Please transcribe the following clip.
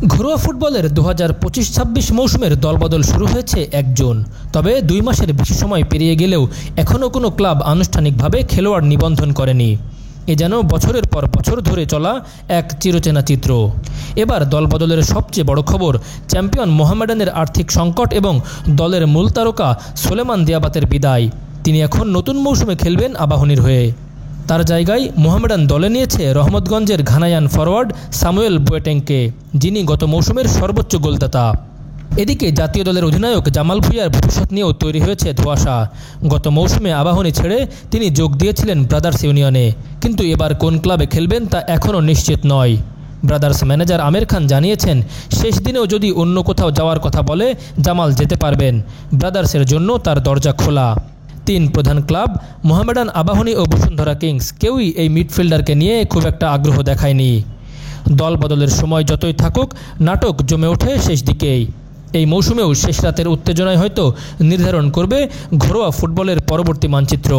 ঘরোয়া ফুটবলের 2025-26 মৌসুমের দলবদল শুরু হয়েছে 1 জুন। তবে 2 মাসের বেশি সময় পেরিয়ে গেলেও এখনও কোনো ক্লাব আনুষ্ঠানিকভাবে খেলোয়াড় নিবন্ধন করেনি। এ যেন বছরের পর বছর ধরে চলা এক চিরচেনা চিত্র। এবার দলবদলের সবচেয়ে বড় খবর, চ্যাম্পিয়ন মোহামেডানের আর্থিক সংকট এবং দলের মূল তারকা সোলেমান দিয়াবাতের বিদায়। তিনি এখন নতুন মৌসুমে খেলবেন আবাহনীর হয়ে। তার জায়গায় মোহামেডান দলে নিয়েছে রহমতগঞ্জের ঘানায়ান ফরোয়ার্ড সামুয়েল বুয়েটেংকে, যিনি গত মৌসুমের সর্বোচ্চ গোলদাতা। এদিকে জাতীয় দলের অধিনায়ক জামাল ভুঁইয়ার ভবিষ্যৎ নিয়েও তৈরি হয়েছে ধোঁয়াশা। গত মৌসুমে আবাহনী ছেড়ে তিনি যোগ দিয়েছিলেন ব্রাদার্স ইউনিয়নে, কিন্তু এবার কোন ক্লাবে খেলবেন তা এখনও নিশ্চিত নয়। ব্রাদার্স ম্যানেজার আমির খান জানিয়েছেন, শেষ দিনেও যদি অন্য কোথাও যাওয়ার কথা বলে জামাল যেতে পারবেন। ব্রাদার্সের জন্য তার দরজা খোলা। 3 প্রধান ক্লাব মোহামেডান, আবাহনী ও বসুন্ধরা কিংস কেউই এই মিডফিল্ডারকে নিয়ে খুব একটা আগ্রহ দেখায়নি। দল বদলের সময় যতই থাকুক, নাটক জমে ওঠে শেষ দিকেই। এই মৌসুমেও শেষ রাতের উত্তেজনায় হয়তো নির্ধারণ করবে ঘরোয়া ফুটবলের পরবর্তী মানচিত্র।